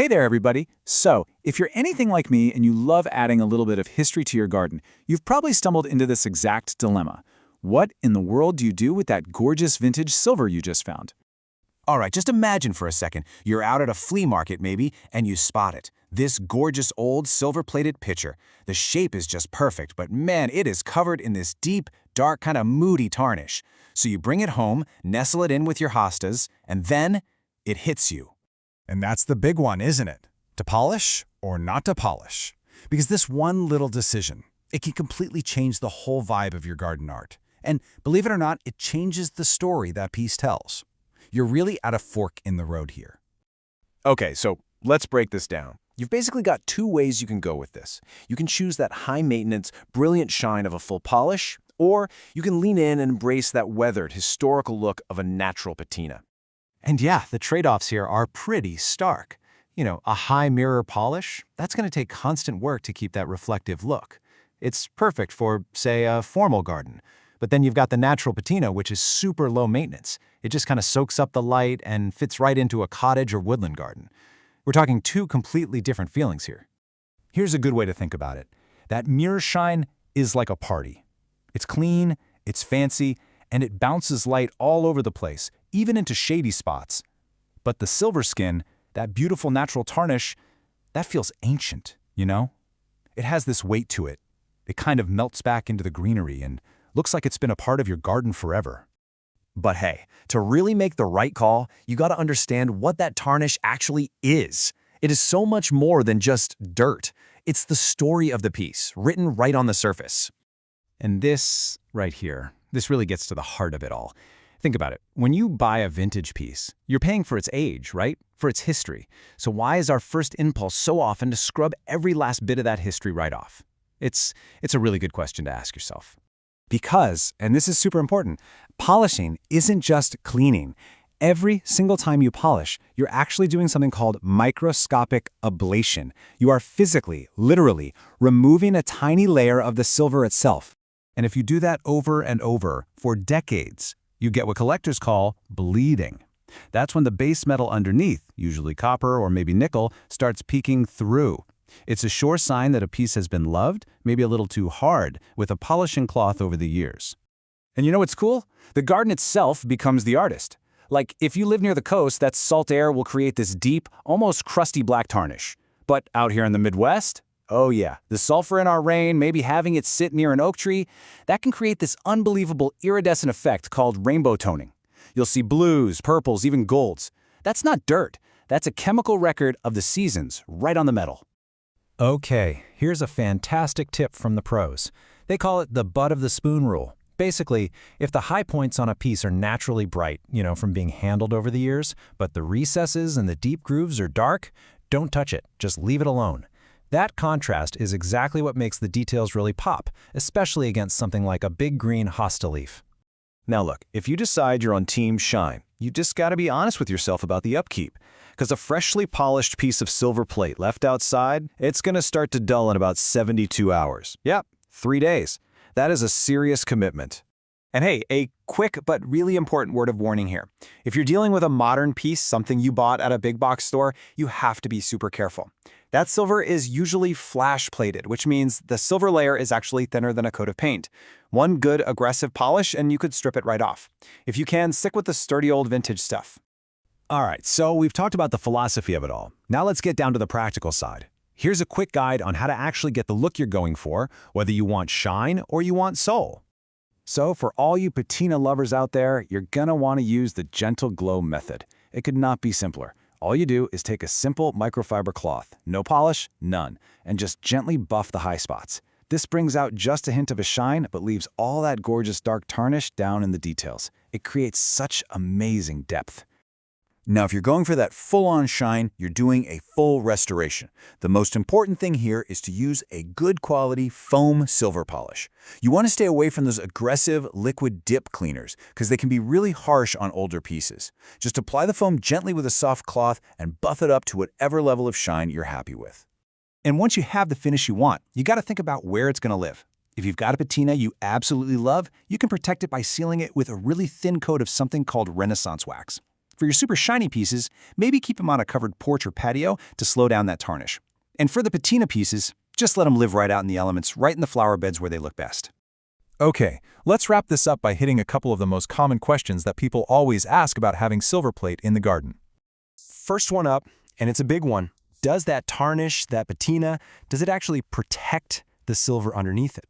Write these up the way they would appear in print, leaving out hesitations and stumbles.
Hey there, everybody. So, if you're anything like me and you love adding a little bit of history to your garden, you've probably stumbled into this exact dilemma. What in the world do you do with that gorgeous vintage silver you just found? All right, just imagine for a second. You're out at a flea market maybe, and you spot it. This gorgeous old silver-plated pitcher. The shape is just perfect, but man, it is covered in this deep, dark, kind of moody tarnish. So you bring it home, nestle it in with your hostas, and then it hits you. And that's the big one, isn't it? To polish or not to polish? Because this one little decision, it can completely change the whole vibe of your garden art. And believe it or not, it changes the story that piece tells. You're really at a fork in the road here. Okay, so let's break this down. You've basically got two ways you can go with this. You can choose that high-maintenance, brilliant shine of a full polish, or you can lean in and embrace that weathered, historical look of a natural patina. And yeah, the trade-offs here are pretty stark. You know, a high mirror polish, that's going to take constant work to keep that reflective look. It's perfect for, say, a formal garden. But then you've got the natural patina, which is super low maintenance. It just kind of soaks up the light and fits right into a cottage or woodland garden. We're talking two completely different feelings here. Here's a good way to think about it. That mirror shine is like a party. It's clean, it's fancy, and it bounces light all over the place, even into shady spots. But the silver skin, that beautiful natural tarnish, that feels ancient, you know? It has this weight to it. It kind of melts back into the greenery and looks like it's been a part of your garden forever. But hey, to really make the right call, you gotta understand what that tarnish actually is. It is so much more than just dirt. It's the story of the piece, written right on the surface. And this right here, this really gets to the heart of it all. Think about it. When you buy a vintage piece, you're paying for its age, right? For its history. So why is our first impulse so often to scrub every last bit of that history right off? It's a really good question to ask yourself. Because, and this is super important, polishing isn't just cleaning. Every single time you polish, you're actually doing something called microscopic ablation. You are physically, literally, removing a tiny layer of the silver itself. And if you do that over and over for decades, you get what collectors call bleeding. That's when the base metal underneath, usually copper or maybe nickel, starts peeking through. It's a sure sign that a piece has been loved, maybe a little too hard, with a polishing cloth over the years. And you know what's cool? The garden itself becomes the artist. Like, if you live near the coast, that salt air will create this deep, almost crusty black tarnish. But out here in the Midwest, oh yeah, the sulfur in our rain, maybe having it sit near an oak tree, that can create this unbelievable iridescent effect called rainbow toning. You'll see blues, purples, even golds. That's not dirt. That's a chemical record of the seasons right on the metal. Okay, here's a fantastic tip from the pros. They call it the butt of the spoon rule. Basically, if the high points on a piece are naturally bright, from being handled over the years, but the recesses and the deep grooves are dark, don't touch it, just leave it alone. That contrast is exactly what makes the details really pop, especially against something like a big green hosta leaf. Now look, if you decide you're on Team Shine, you just gotta be honest with yourself about the upkeep. Because a freshly polished piece of silver plate left outside, it's gonna start to dull in about 72 hours. Yep, 3 days. That is a serious commitment. And hey, a quick but really important word of warning here. If you're dealing with a modern piece, something you bought at a big box store, you have to be super careful. That silver is usually flash-plated, which means the silver layer is actually thinner than a coat of paint. One good aggressive polish and you could strip it right off. If you can, stick with the sturdy old vintage stuff. All right, so we've talked about the philosophy of it all. Now let's get down to the practical side. Here's a quick guide on how to actually get the look you're going for, whether you want shine or you want soul. So for all you patina lovers out there, you're gonna want to use the gentle glow method. It could not be simpler. All you do is take a simple microfiber cloth, no polish, none, and just gently buff the high spots. This brings out just a hint of a shine, but leaves all that gorgeous dark tarnish down in the details. It creates such amazing depth. Now, if you're going for that full-on shine, you're doing a full restoration. The most important thing here is to use a good quality foam silver polish. You want to stay away from those aggressive liquid dip cleaners because they can be really harsh on older pieces. Just apply the foam gently with a soft cloth and buff it up to whatever level of shine you're happy with. And once you have the finish you want, you got to think about where it's going to live. If you've got a patina you absolutely love, you can protect it by sealing it with a really thin coat of something called Renaissance wax. For your super shiny pieces, maybe keep them on a covered porch or patio to slow down that tarnish. And for the patina pieces, just let them live right out in the elements, right in the flower beds where they look best. Okay, let's wrap this up by hitting a couple of the most common questions that people always ask about having silver plate in the garden. First one up, and it's a big one. Does that tarnish, that patina, does it actually protect the silver underneath it?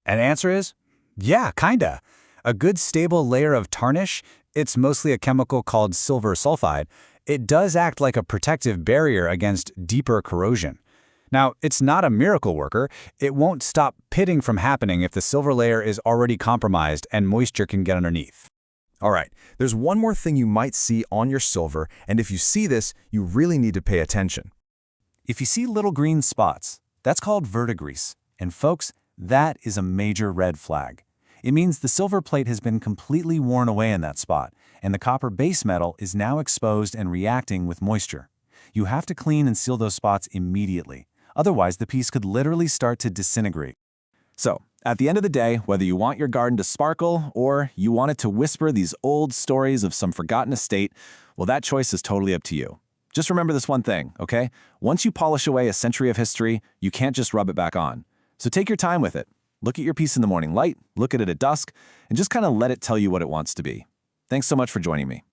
And answer is, yeah, kinda. A good stable layer of tarnish, it's mostly a chemical called silver sulfide. It does act like a protective barrier against deeper corrosion. Now, it's not a miracle worker. It won't stop pitting from happening if the silver layer is already compromised and moisture can get underneath. All right, there's one more thing you might see on your silver, and if you see this, you really need to pay attention. If you see little green spots, that's called verdigrease. And folks, that is a major red flag. It means the silver plate has been completely worn away in that spot, and the copper base metal is now exposed and reacting with moisture. You have to clean and seal those spots immediately. Otherwise, the piece could literally start to disintegrate. So, at the end of the day, whether you want your garden to sparkle or you want it to whisper these old stories of some forgotten estate, well, that choice is totally up to you. Just remember this one thing, okay? Once you polish away a century of history, you can't just rub it back on. So take your time with it. Look at your piece in the morning light, look at it at dusk, and just kind of let it tell you what it wants to be. Thanks so much for joining me.